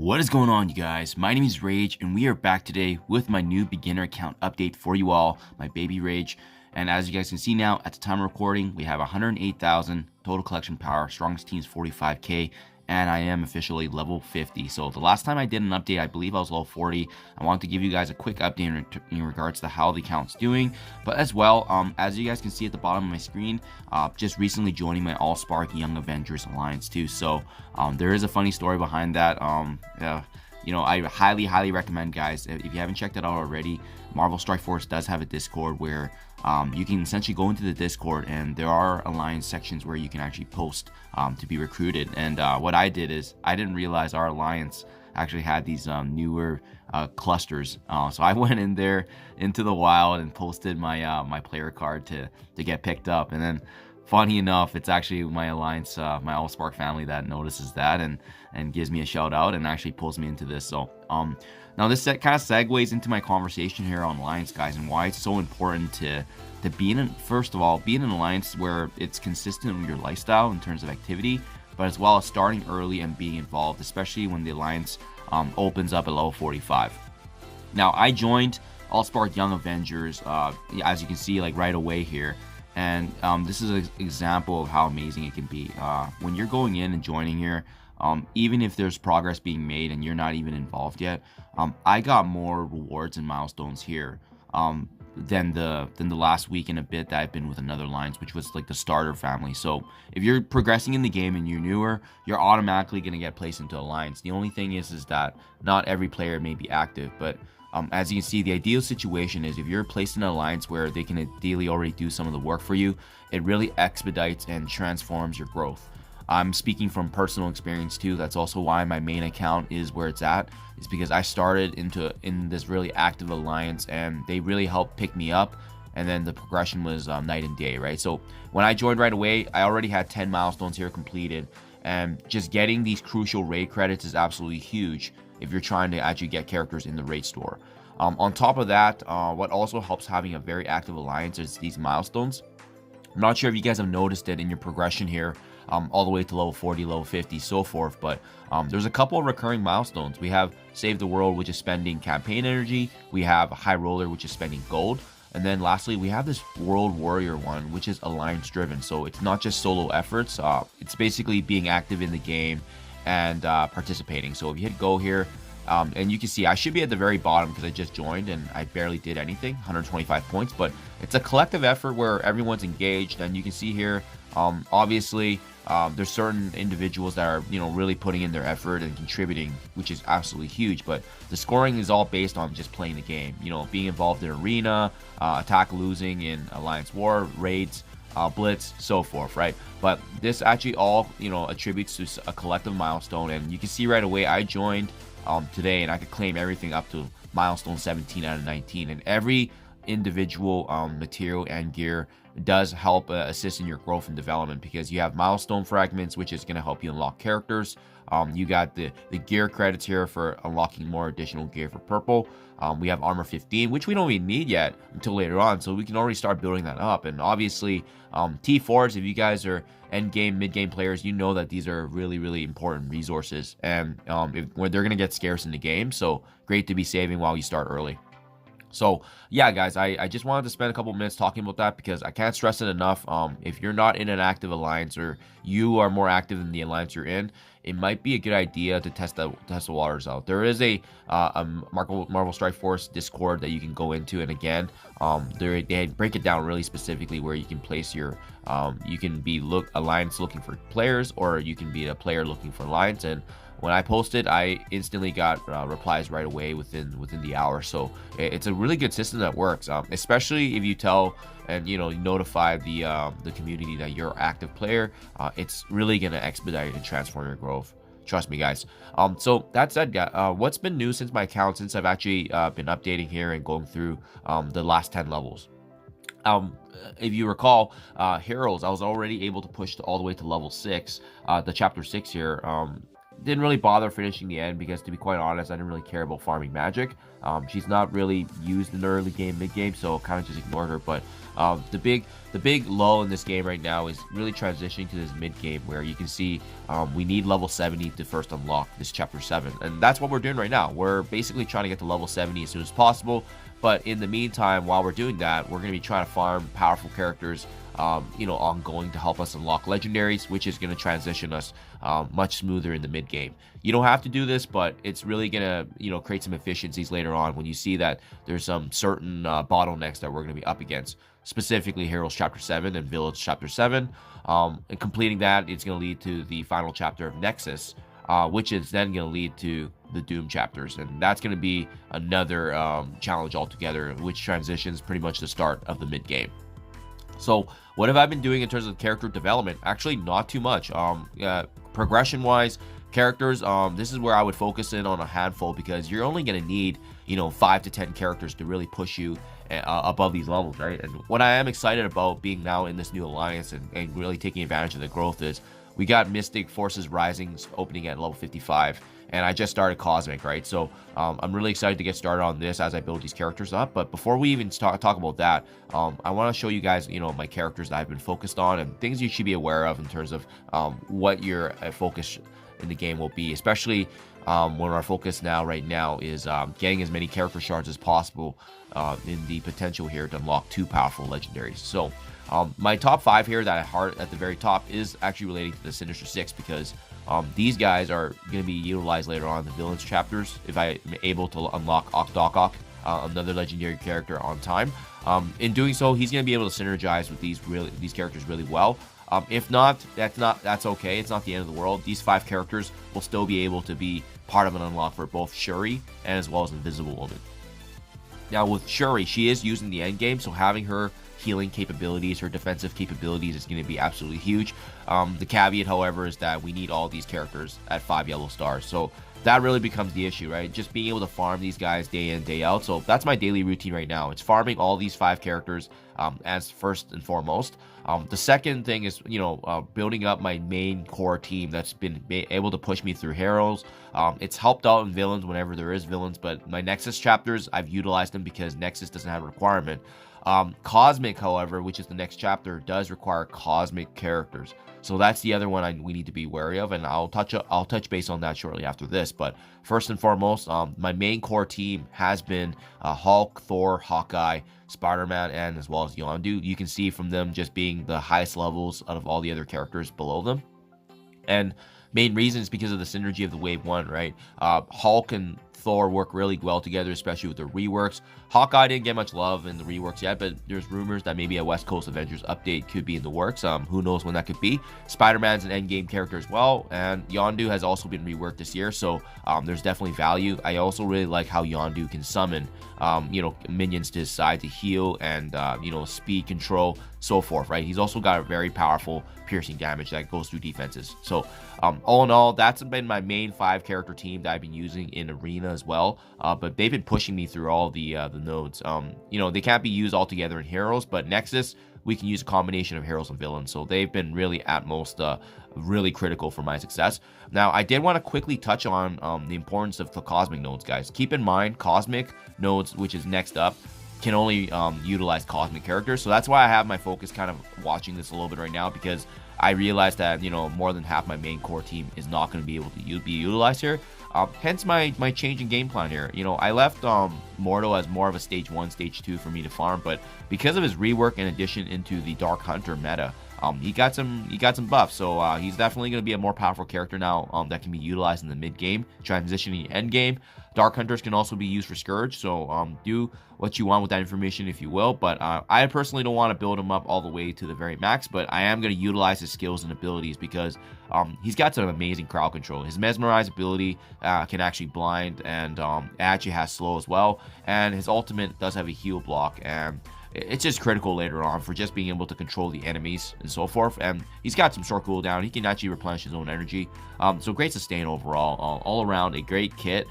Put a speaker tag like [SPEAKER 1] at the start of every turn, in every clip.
[SPEAKER 1] What is going on, you guys? My name is Rage, and we are back today with my new beginner account update for you all, my baby Rage. And as you guys can see now, at the time of recording, we have 108,000 total collection power, strongest team is 45k, and I am officially level 50. So the last time I did an update, I believe I was level 40. I wanted to give you guys a quick update in regards to how the account's doing, but as well, as you guys can see at the bottom of my screen, just recently joining my All-Spark Young Avengers Alliance too. So there is a funny story behind that. I highly recommend, guys, if you haven't checked it out already, Marvel Strike Force does have a Discord where you can essentially go into the Discord, and there are alliance sections where you can actually post to be recruited. And what I did is I didn't realize our alliance actually had these newer clusters, so I went in there into the wild and posted my my player card to get picked up. And then funny enough, it's actually my alliance, my All-Spark family that notices that and gives me a shout out and actually pulls me into this. So now this kind of segues into my conversation here on alliance, guys, and why it's so important to be in, first of all, be in an alliance where it's consistent with your lifestyle in terms of activity, but as well as starting early and being involved, especially when the alliance opens up at level 45. Now I joined All-Spark Young Avengers, as you can see, like right away here. And this is an example of how amazing it can be. When you're going in and joining here, even if there's progress being made and you're not even involved yet, I got more rewards and milestones here than the last week and a bit that I've been with another alliance, which was like the starter family. So if you're progressing in the game and you're newer, you're automatically going to get placed into alliance. The only thing is that not every player may be active, but as you can see, the ideal situation is if you're placed in an alliance where they can ideally already do some of the work for you, it really expedites and transforms your growth. I'm speaking from personal experience too. That's also why my main account is where it's at, is because I started in this really active alliance and they really helped pick me up, and then the progression was night and day, right? So when I joined right away, I already had 10 milestones here completed, and just getting these crucial raid credits is absolutely huge if you're trying to actually get characters in the raid store. On top of that, what also helps having a very active alliance is these milestones. I'm not sure if you guys have noticed it in your progression here, all the way to level 40, level 50, so forth, but there's a couple of recurring milestones. We have Save the World, which is spending campaign energy. We have High Roller, which is spending gold. And then lastly, we have this World Warrior one, which is alliance driven. So it's not just solo efforts. It's basically being active in the game and participating. So if you hit go here, and you can see I should be at the very bottom because I just joined and I barely did anything, 125 points, but it's a collective effort where everyone's engaged. And you can see here, obviously, there's certain individuals that are, really putting in their effort and contributing, which is absolutely huge. But the scoring is all based on just playing the game, being involved in arena, attack losing in alliance war, raids, blitz, so forth, right? But this actually all, attributes to a collective milestone. And you can see right away I joined today and I could claim everything up to milestone 17 out of 19, and every individual material and gear does help assist in your growth and development, because you have milestone fragments, which is going to help you unlock characters. You got the gear credits here for unlocking more additional gear for purple. We have armor 15, which we don't even need yet until later on, so we can already start building that up. And obviously T4s, if you guys are end game, mid game players, you know that these are really important resources, and when they're going to get scarce in the game, so great to be saving while you start early. So yeah, guys, I just wanted to spend a couple minutes talking about that because I can't stress it enough. If you're not in an active alliance, or you are more active in the alliance you're in, it might be a good idea to test the waters out. There is a Marvel Strike Force Discord that you can go into, and again, they break it down really specifically where you can place your you can be alliance looking for players, or you can be a player looking for alliance. And when I posted, I instantly got replies right away within the hour. So it's a really good system that works, especially if you tell and notify the community that you're an active player. It's really gonna expedite and transform your growth. Trust me, guys. So that said, what's been new since my account, since I've actually been updating here and going through the last 10 levels? If you recall, heroes, I was already able to push all the way to level 6, the chapter 6 here.
[SPEAKER 2] didn't really bother finishing the end because, to be quite honest, I didn't really care about farming magic. She's not really used in the early game, mid game, so kind of just ignored her. But the big lull in this game right now is really transitioning to this mid game where you can see we need level 70 to first unlock this chapter 7, and that's what we're doing right now. We're basically trying to get to level 70 as soon as possible. But in the meantime, while we're doing that, we're going to be trying to farm powerful characters, ongoing to help us unlock legendaries, which is going to transition us much smoother in the mid game. You don't have to do this, but it's really going to, create some efficiencies later on when you see that there's some certain bottlenecks that we're going to be up against, specifically Heroes Chapter 7 and Village Chapter 7. And completing that, it's going to lead to the final chapter of Nexus, which is then going to lead to the Doom chapters, and that's going to be another challenge altogether, which transitions pretty much the start of the mid game. So what have I been doing in terms of character development? Actually, not too much. Progression wise, characters, this is where I would focus in on a handful, because you're only going to need 5 to 10 characters to really push you above these levels, right? And what I am excited about being now in this new alliance and really taking advantage of the growth is we got Mystic Forces Rising opening at level 55, and I just started Cosmic, right? So I'm really excited to get started on this as I build these characters up. But before we even talk about that, I want to show you guys, my characters that I've been focused on and things you should be aware of in terms of what your focus in the game will be, especially when our focus right now is getting as many character shards as possible in the potential here to unlock 2 powerful legendaries. So my top 5 here that I heart at the very top is actually relating to the Sinister Six, because these guys are going to be utilized later on in the Villains chapters if I am able to unlock Okdokok, another legendary character, on time. In doing so, he's going to be able to synergize with these characters really well. If not, that's okay. It's not the end of the world. These 5 characters will still be able to be part of an unlock for both Shuri and as well as Invisible Woman. Now with Shuri, she is using the end game, so having her healing capabilities, her defensive capabilities is going to be absolutely huge. The caveat, however, is that we need all these characters at 5 yellow stars. So that really becomes the issue, right? Just being able to farm these guys day in, day out. So that's my daily routine right now. It's farming all these 5 characters as first and foremost. The second thing is, building up my main core team that's been able to push me through Heroes. It's helped out in Villains whenever there is Villains, but my Nexus chapters, I've utilized them because Nexus doesn't have a requirement. Cosmic, however, which is the next chapter, does require cosmic characters. So that's the other one we need to be wary of, and I'll touch base on that shortly after this. But first and foremost, my main core team has been Hulk, Thor, Hawkeye, Spider-Man, and as well as Yondu. You can see from them just being the highest levels out of all the other characters below them. And main reason is because of the synergy of the Wave 1, right? Hulk and Thor work really well together, especially with the reworks. Hawkeye didn't get much love in the reworks yet, but there's rumors that maybe a West Coast Avengers update could be in the works. Who knows when that could be. Spider-Man's an endgame character as well, and Yondu has also been reworked this year, so there's definitely value. I also really like how Yondu can summon minions to his side to heal and speed control, so forth, right? He's also got a very powerful piercing damage that goes through defenses. So all in all, that's been my main 5 character team that I've been using in Arena as well, but they've been pushing me through all the nodes. They can't be used all together in Heroes, but Nexus, we can use a combination of Heroes and Villains, so they've been really at most really critical for my success. Now, I did want to quickly touch on the importance of the Cosmic nodes, guys. Keep in mind, Cosmic nodes, which is next up, can only utilize Cosmic characters, so that's why I have my focus kind of watching this a little bit right now, because I realized that more than half my main core team is not going to be able to be utilized here. Hence my change in game plan here. I left Mordo as more of a stage 1, stage 2 for me to farm, but because of his rework and addition into the Dark Hunter meta, he got some buffs, so he's definitely going to be a more powerful character now that can be utilized in the mid game, transitioning end game. Dark Hunters can also be used for Scourge, so do what you want with that information if you will, but I personally don't want to build him up all the way to the very max, but I am going to utilize his skills and abilities because he's got some amazing crowd control. His Mesmerize ability can actually blind, and actually has slow as well, and his ultimate does have a heal block, and it's just critical later on for just being able to control the enemies and so forth. And he's got some short cooldown. He can actually replenish his own energy. So great sustain overall. All around a great kit.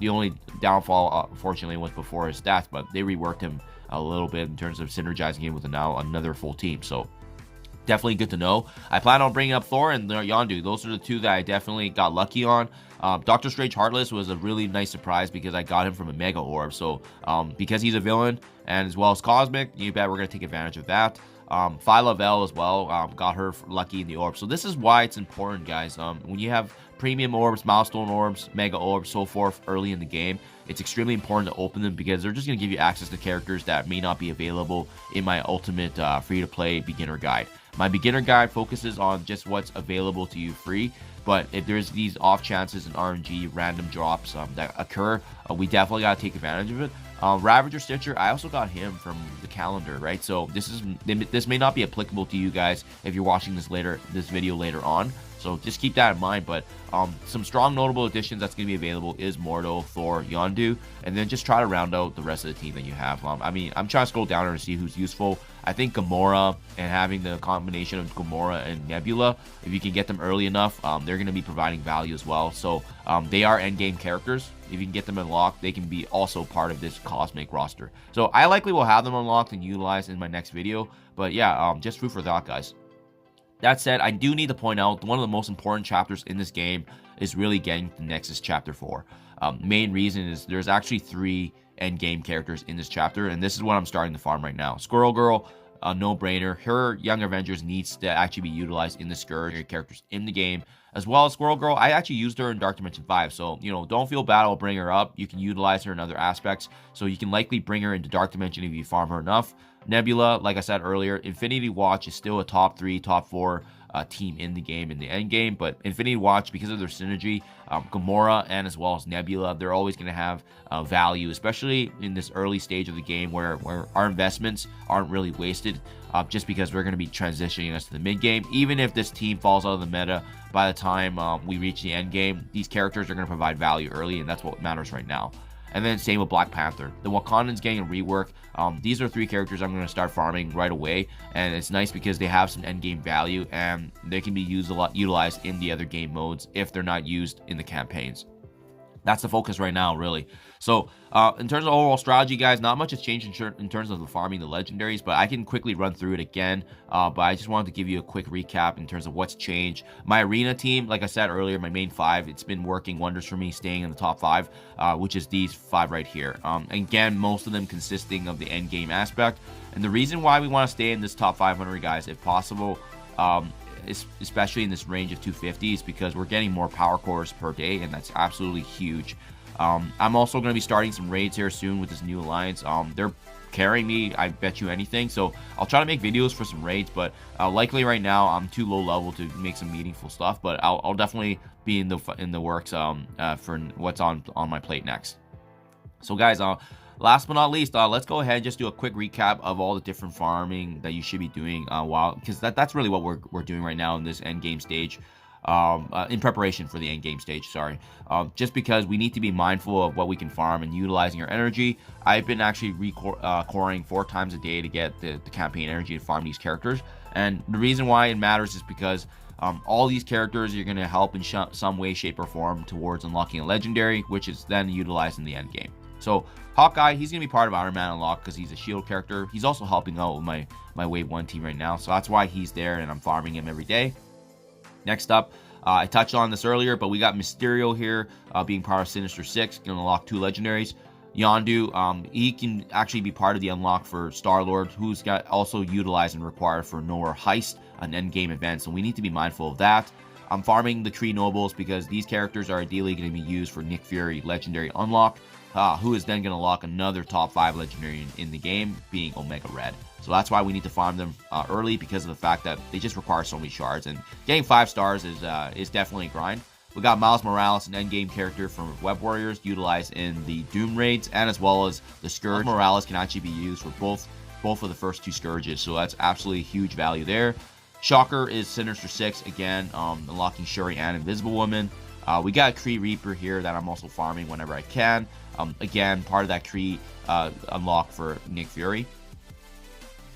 [SPEAKER 2] The only downfall, unfortunately, was before his stats, but they reworked him a little bit in terms of synergizing him with now another full team. So definitely good to know. I plan on bringing up Thor and Yondu. Those are the two that I definitely got lucky on. Doctor Strange Heartless was a really nice surprise because I got him from a Mega Orb. So because he's a villain and as well as Cosmic, you bet we're going to take advantage of that. Phyla Vel as well, got her lucky in the orb. So this is why it's important, guys. When you have premium orbs, milestone orbs, mega orbs, so forth early in the game, it's extremely important to open them because they're just going to give you access to characters that may not be available in my ultimate free-to-play beginner guide. My beginner guide focuses on just what's available to you free, but if there's these off chances and RNG random drops that occur, we definitely got to take advantage of it. Ravager Stitcher, I also got him from the calendar, right? So this may not be applicable to you guys if you're watching this video later on. So just keep that in mind. But some strong notable additions that's going to be available is Mordo, Thor, Yondu, and then just try to round out the rest of the team that you have. I mean, I'm trying to scroll down and see who's useful. I think Gamora and having the combination of Gamora and Nebula, if you can get them early enough, they're going to be providing value as well. So they are endgame characters. If you can get them unlocked, they can be also part of this Cosmic roster. So I likely will have them unlocked and utilized in my next video. But yeah, just food for thought, guys. That said, I do need to point out one of the most important chapters in this game is really getting to Nexus Chapter 4. Main reason is there's actually 3 end-game characters in this chapter, and this is what I'm starting to farm right now. Squirrel Girl, a no-brainer. Her Young Avengers needs to actually be utilized in the Scourge characters in the game, as well as Squirrel Girl. I actually used her in Dark Dimension 5, so, you know, don't feel bad. I'll bring her up. You can utilize her in other aspects, so you can likely bring her into Dark Dimension if you farm her enough. Nebula, like I said earlier, Infinity Watch is still a top 3, top 4 team in the game, in the end game, but Infinity Watch, because of their synergy, Gamora and as well as Nebula, they're always going to have value, especially in this early stage of the game where our investments aren't really wasted, just because we're going to be transitioning us to the mid game. Even if this team falls out of the meta by the time we reach the end game, these characters are going to provide value early, and that's what matters right now. And then same with Black Panther. The Wakandans getting a rework. These are 3 characters I'm going to start farming right away. And it's nice because they have some endgame value and they can be utilized in the other game modes if they're not used in the campaigns. That's the focus right now, really. So in terms of overall strategy, guys, not much has changed in terms of the farming the legendaries, but I can quickly run through it again. But I just wanted to give you a quick recap in terms of what's changed. My arena team, like I said earlier, my main 5, it's been working wonders for me, staying in the top 5, which is these 5 right here. Again, most of them consisting of the end game aspect. And the reason why we want to stay in this top 500, guys, if possible, especially in this range of 250, is because we're getting more power cores per day, and that's absolutely huge. I'm also going to be starting some raids here soon with this new alliance. They're carrying me, I bet you anything, so I'll try to make videos for some raids, but likely right now I'm too low level to make some meaningful stuff, but I'll definitely be in the works for what's on my plate next. So guys, last but not least, let's go ahead and just do a quick recap of all the different farming that you should be doing because that's really what we're doing right now in this end game stage, in preparation for the end game stage, sorry. Just because we need to be mindful of what we can farm and utilizing our energy. I've been actually coring 4 times a day to get the campaign energy to farm these characters, and the reason why it matters is because all these characters are going to help in some way, shape, or form towards unlocking a legendary, which is then utilized in the end game. So Hawkeye, he's going to be part of Iron Man Unlock because he's a shield character. He's also helping out with my Wave 1 team right now, so that's why he's there and I'm farming him every day. Next up, I touched on this earlier, but we got Mysterio here being part of Sinister Six, going to unlock 2 legendaries. Yondu, he can actually be part of the unlock for Star-Lord, who's got also utilized and required for Nowhere Heist, an endgame event, so we need to be mindful of that. I'm farming the Kree Nobles because these characters are ideally going to be used for Nick Fury legendary unlock, who is then going to unlock another top 5 legendary in the game, being Omega Red. So that's why we need to farm them early, because of the fact that they just require so many shards, and getting 5 stars is definitely a grind. We got Miles Morales, an endgame character from Web Warriors, utilized in the Doom raids, and as well as the Scourge. Morales can actually be used for both of the first 2 Scourges, so that's absolutely huge value there. Shocker is Sinister Six, again, unlocking Shuri and Invisible Woman. We got Kree Reaper here that I'm also farming whenever I can. Again, part of that Kree unlock for Nick Fury.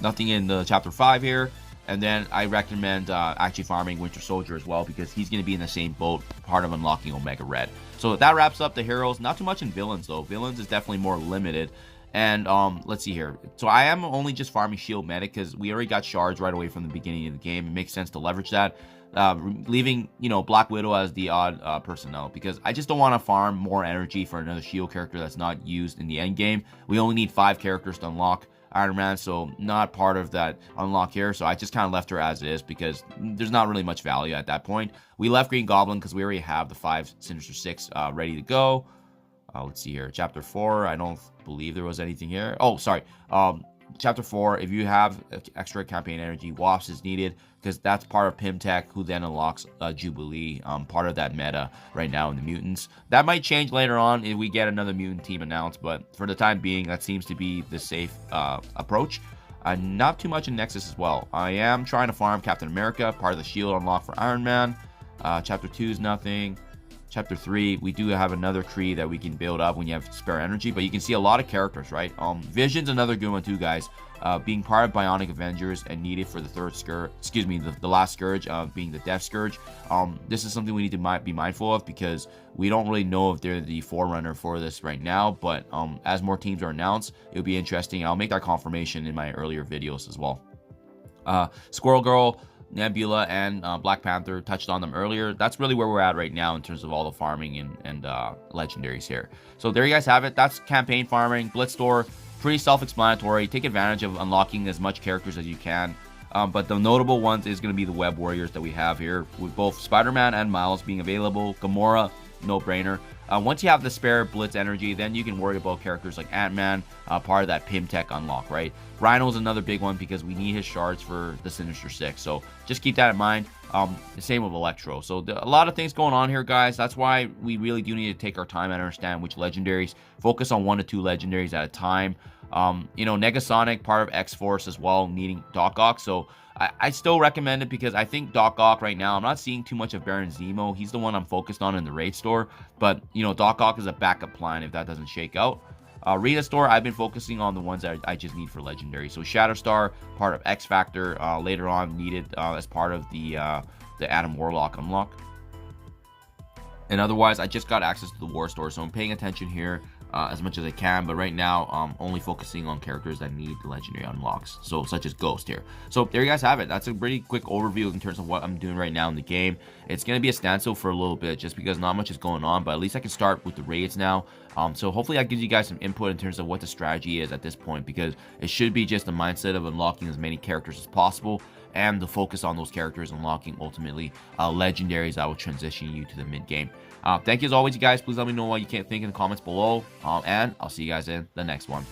[SPEAKER 2] Nothing in the Chapter 5 here. And then I recommend actually farming Winter Soldier as well, because he's going to be in the same boat, part of unlocking Omega Red. So that wraps up the heroes. Not too much in villains, though. Villains is definitely more limited.
[SPEAKER 1] And let's see here. So I am only just farming shield medic because we already got shards right away from the beginning of the game. It makes sense to leverage that. Leaving, you know, Black Widow as the odd personnel, because I just don't want to farm more energy for another shield character that's not used in the end game. We only need 5 characters to unlock Iron Man, so not part of that unlock here. So I just kind of left her as is because there's not really much value at that point. We left Green Goblin because we already have the 5 Sinister 6 ready to go. Let's see here. Chapter 4, I don't believe there was anything here. Oh, sorry. Chapter 4, if you have extra campaign energy, Wasp is needed because that's part of Pimtech, who then unlocks Jubilee, part of that meta right now in the mutants. That might change later on if we get another mutant team announced, but for the time being, that seems to be the safe approach. Not too much in Nexus as well. I am trying to farm Captain America, part of the shield unlock for Iron Man. Chapter 2 is nothing. Chapter 3, we do have another Kree that we can build up when you have spare energy, but you can see a lot of characters, right? Vision's another good one too, guys. Being part of Bionic Avengers and needed for the third Scourge, excuse me, the last Scourge, being the Death Scourge. This is something we need to be mindful of because we don't really know if they're the forerunner for this right now, but as more teams are announced, it'll be interesting. I'll make that confirmation in my earlier videos as well. Squirrel Girl, Nebula, and Black Panther, touched on them earlier. That's really where we're at right now in terms of all the farming and legendaries here. So there you guys have it. That's campaign farming. Blitz store, pretty self-explanatory. Take advantage of unlocking as much characters as you can. But the notable ones is going to be the Web Warriors that we have here, with both Spider-Man and Miles being available. Gamora, no-brainer. Once you have the spare Blitz energy, then you can worry about characters like Ant-Man, part of that Pimtech unlock, right? Rhino's another big one because we need his shards for the Sinister Six. So just keep that in mind. The same with Electro. So a lot of things going on here, guys. That's why we really do need to take our time and understand which legendaries. Focus on 1 to 2 legendaries at a time. You know, Negasonic, part of X-Force as well, needing Doc Ock. So I still recommend it because I think Doc Ock right now, I'm not seeing too much of Baron Zemo. He's the one I'm focused on in the raid store. But, you know, Doc Ock is a backup plan if that doesn't shake out. Arena store, I've been focusing on the ones that I just need for legendary. So Shatterstar, part of X Factor, later on needed as part of the Adam Warlock unlock. And otherwise, I just got access to the War Store, so I'm paying attention here as much as I can. But right now, I'm only focusing on characters that need the legendary unlocks, so such as Ghost here. So there you guys have it. That's a pretty quick overview in terms of what I'm doing right now in the game. It's going to be a standstill for a little bit just because not much is going on, but at least I can start with the raids now. So hopefully that gives you guys some input in terms of what the strategy is at this point, because it should be just the mindset of unlocking as many characters as possible and the focus on those characters unlocking ultimately legendaries that will transition you to the mid game. Thank you as always, you guys. Please let me know what you can't think in the comments below, and I'll see you guys in the next one.